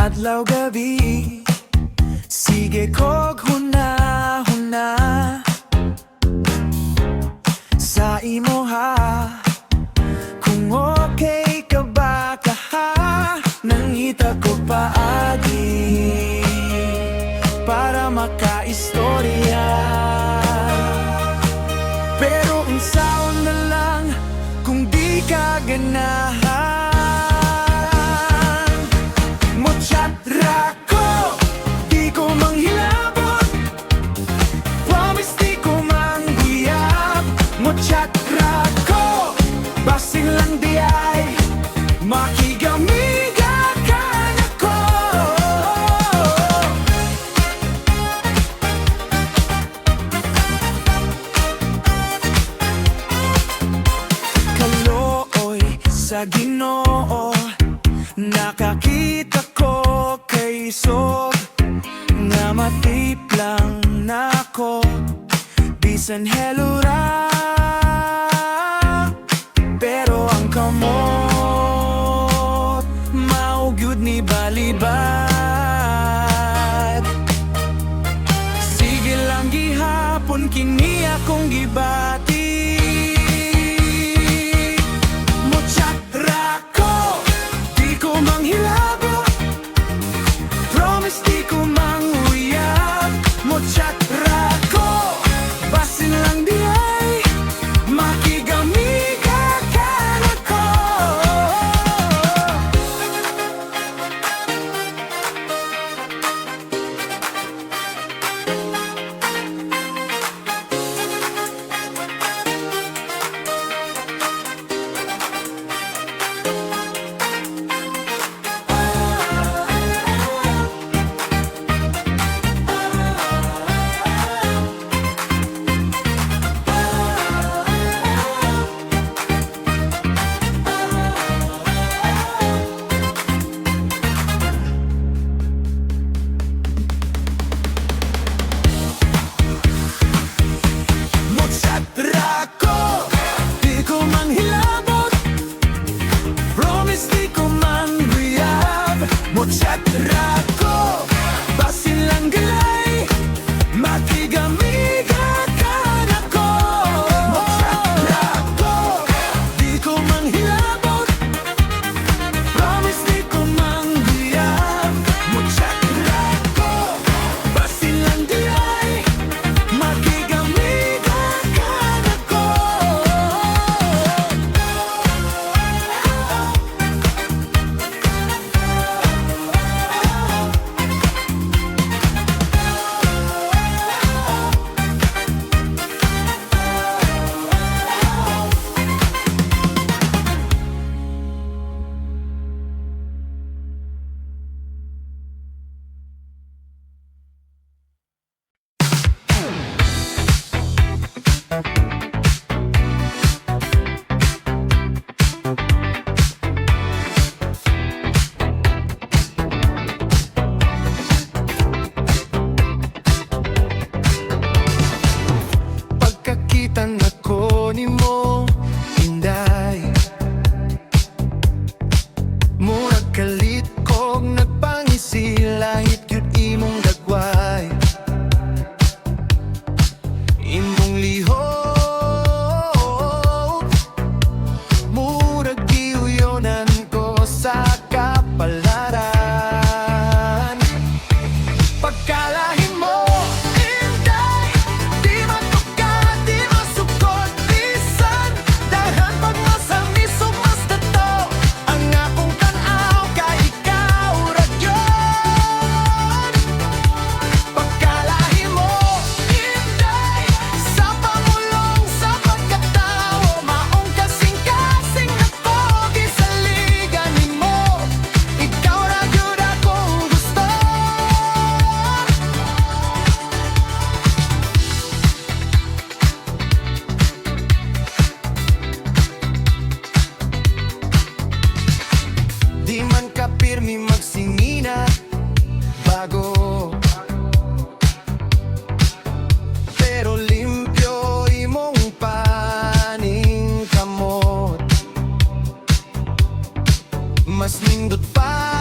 adlaw gabi, sige kog huna-huna sa imoha. Kung okay ka ba kaha, nangita ko paagi para makaistorya. Pero unsaon na lang kung di ka ganahan. Mo-chat ra ko, di ko manghilabot. Promise di ko mangguyab. Mo-chat ra ko, basing lang di ay makigamiga ka na ko. Kalooy sa Ginoo, nakakita ko kay Isog nga matiplang nako. Bisan hello ra, pero ang kamot maugyud ni balibad. Sige lang gihapon kini akong gibati. Mo-chat ra ko, di ko manghilabot. Promise di ko manguyab. Mo-chat ra ko, basin lang di ay makigamiga ka na ko. Mo-chat ra ko, di ko manghilabot. Promise di ko mangguyab. Mo-chat ra ko, basin lang galay makigamiga ka na ko. Mo-chat ra ko, di ko manghilabot. Promise di ko mangguyab. Mo-chat ra ko, basin lang galay makigamiga ka na ko. Pagkakita nako nimo, Inday, murag kalit kog nagpangisi, lahit yun imong dagway. Imong lihok, murag giuyonan ko sa kapalaran. Pagkalahin mo, Inday, di matuka, di masukot, bisan daghan pag masamis o mas dato. Ang akong tanaw kay ikaw ra gyud. Pagkalahin mo, Inday, sa pamulong, sa pagkatao, maong kasing-kasing ako gisaligan nimo. Ikaw ra gyud akong gusto. Di man ka pirmi magsingina bago, pero limpyo imong paning kamot. Mas nindot pa